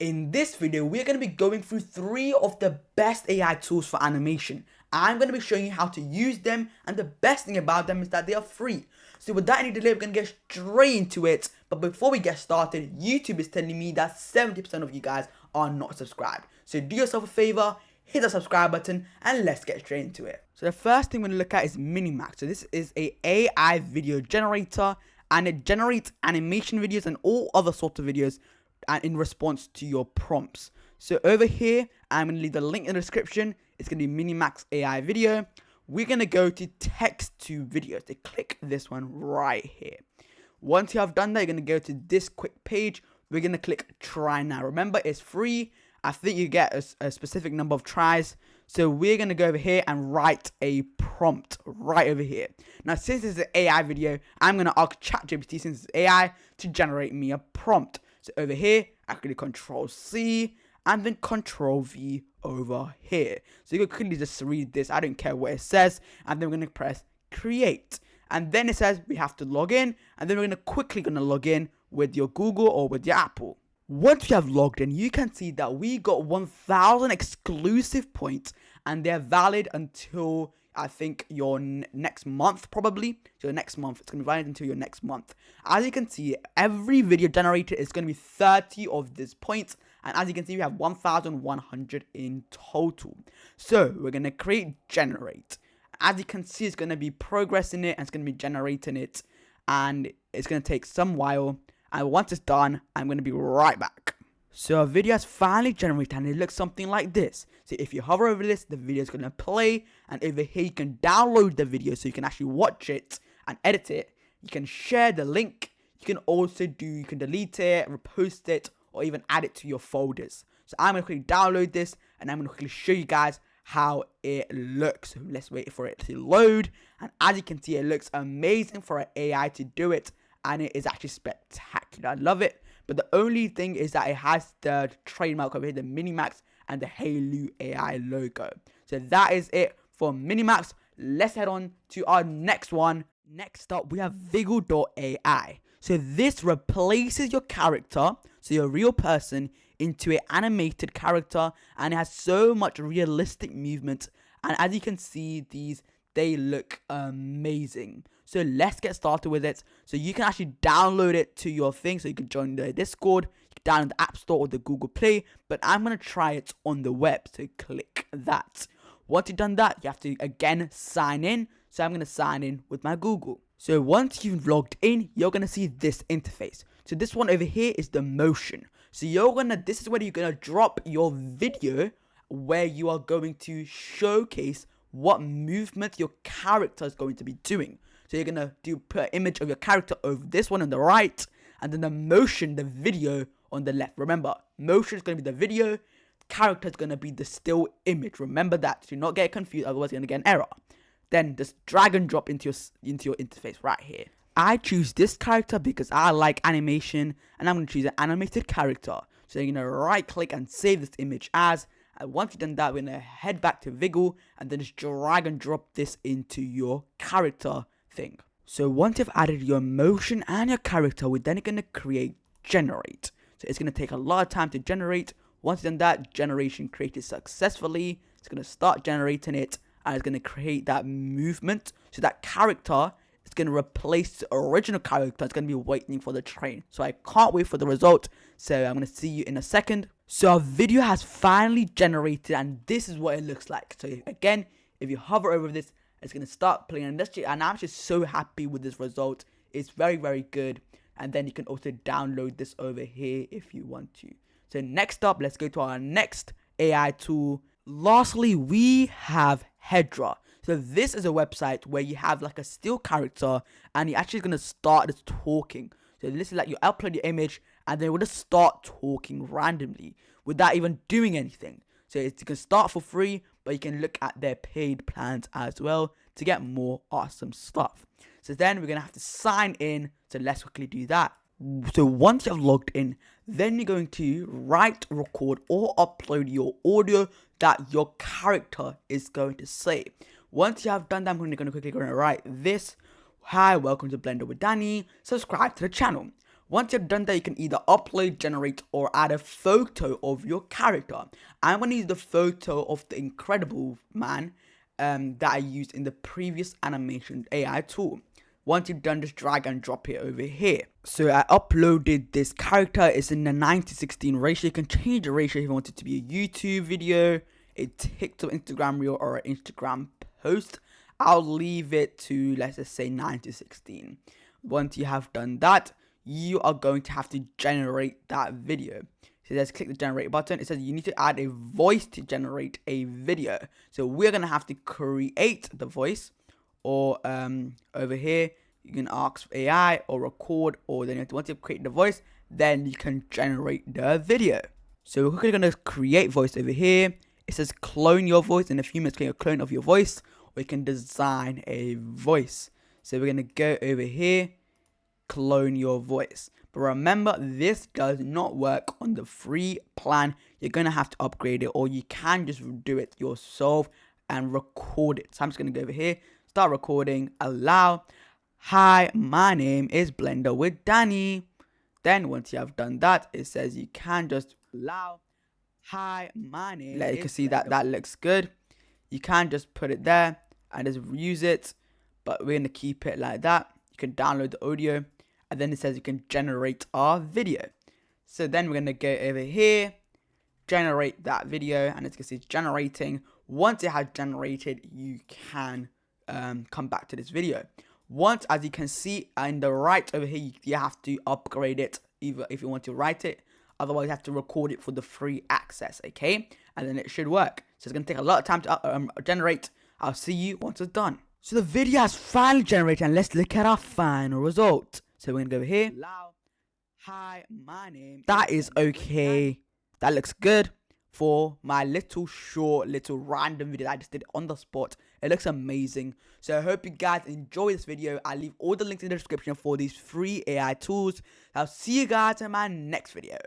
In this video, we're going to be going through 3 of the best AI tools for animation. I'm going to be showing you how to use them, and the best thing about them is that they are free. So without any delay, we're going to get straight into it. But before we get started, YouTube is telling me that 70% of you guys are not subscribed. So do yourself a favor, hit the subscribe button, and let's get straight into it. So the first thing we're going to look at is Minimax. So this is a AI video generator, and it generates animation videos and all other sorts of videos and in response to your prompts. So over here, I'm going to leave the link in the description. It's going to be Minimax AI video. We're going to go to text to videos. So click this one right here. Once you have done that, you're going to go to this quick page. We're going to click try now. Remember, it's free. I think you get a specific number of tries. So we're going to go over here and write a prompt right over here. Now, since it's an AI video, I'm going to ask ChatGPT, since it's AI, to generate me a prompt. So over here, I click Control C and then Control V over here. So you can quickly just read this. I don't care what it says. And then we're going to press create. And then it says we have to log in. And then we're quickly going to log in with your Google or with your Apple. Once you have logged in, you can see that we got 1,000 exclusive points. And they're valid until, I think, your next month, probably. So next month, it's going to be valid until your next month. As you can see, every video generated is going to be 30 of these points. And as you can see, we have 1,100 in total. So we're going to create generate. As you can see, it's going to be progressing it and it's going to be generating it. And it's going to take some while. And once it's done, I'm going to be right back. So our video has finally generated and it looks something like this. So if you hover over this, the video is going to play, and over here you can download the video so you can actually watch it and edit it. You can share the link. You can also you can delete it, repost it, or even add it to your folders. So I'm going to quickly download this and I'm going to quickly show you guys how it looks. So let's wait for it to load. And as you can see, it looks amazing for an AI to do it, and it is actually spectacular. I love it. But the only thing is that it has the trademark over here, the Minimax and the Halo AI logo. So that is it for Minimax. Let's head on to our next one. Next up, we have Wiggle.ai. So this replaces your character, so your real person, into an animated character, and it has so much realistic movement. And as you can see, they look amazing. So let's get started with it. So you can actually download it to your thing. So you can join the Discord, you can download the App Store or the Google Play. But I'm going to try it on the web. So click that. Once you've done that, you have to again sign in. So I'm going to sign in with my Google. So once you've logged in, you're going to see this interface. So this one over here is the motion. So this is where you're going to drop your video, where you are going to showcase what movement your character is going to be doing. So you're going to put an image of your character over this one on the right, and then the motion, the video, on the left. Remember, motion is going to be the video, character is going to be the still image. Remember that. Do not get confused, otherwise you're going to get an error. Then just drag and drop into your interface right here. I choose this character because I like animation, and I'm going to choose an animated character. So you're going to right click and save this image as. And once you've done that, we're going to head back to Wiggle and then just drag and drop this into your character thing. So once you've added your motion and your character, we're then going to create generate. So it's going to take a lot of time to generate. Once you've done that, generation created successfully. It's going to start generating it, and it's going to create that movement. So that character is going to replace the original character. It's going to be waiting for the train. So I can't wait for the result. So I'm going to see you in a second. So our video has finally generated, and this is what it looks like. So again, if you hover over this, it's going to start playing, and I'm just so happy with this result. It's very, very good. And then you can also download this over here if you want to. So next up, let's go to our next AI tool. Lastly, we have Hedra. So this is a website where you have like a still character, and you're actually going to start this talking. So this is like you upload your image, and then it will just start talking randomly without even doing anything. So you can start for free, but you can look at their paid plans as well to get more awesome stuff. So then we're going to have to sign in. So let's quickly do that. So once you have logged in, then you're going to write, record, or upload your audio that your character is going to say. Once you have done that, I'm quickly going to write this. Hi, welcome to Blender with Danny. Subscribe to the channel. Once you've done that, you can either upload, generate, or add a photo of your character. I'm going to use the photo of the Incredible Man that I used in the previous animation AI tool. Once you've done, just drag and drop it over here. So I uploaded this character. It's in the 9:16 ratio. You can change the ratio if you want it to be a YouTube video, a TikTok, Instagram reel, or an Instagram post. I'll leave it to, let's just say, 9:16. Once you have done that, you are going to have to generate that video. So let's click the generate button. It says you need to add a voice to generate a video. So we're going to have to create the voice, or over here you can ask AI or record, or then once you create the voice, then you can generate the video. So we're quickly going to create voice over here. It says clone your voice. In a few minutes, create a clone of your voice, or you can design a voice. So we're going to go over here, clone your voice. But remember, this does not work on the free plan. You're going to have to upgrade it, or you can just do it yourself and record it. So I'm just going to go over here, start recording, allow. Hi, my name is Blender with Danny. Then once you have done that, it says you can just allow. Hi, my name is. You can see that looks good. You can just put it there and just use it, but we're going to keep it like that. You can download the audio, and then it says you can generate our video. So then we're going to go over here, generate that video, and as you can see, it's generating. Once it has generated, you can come back to this video. Once, as you can see in the right over here, you have to upgrade it either if you want to write it. Otherwise, you have to record it for the free access, okay? And then it should work. So it's going to take a lot of time to generate. I'll see you once it's done. So the video has finally generated, and let's look at our final result. So we're going to go over here. Hi, my name. That is okay. That looks good for my little random video that I just did on the spot. It looks amazing. So I hope you guys enjoy this video. I'll leave all the links in the description for these free AI tools. I'll see you guys in my next video.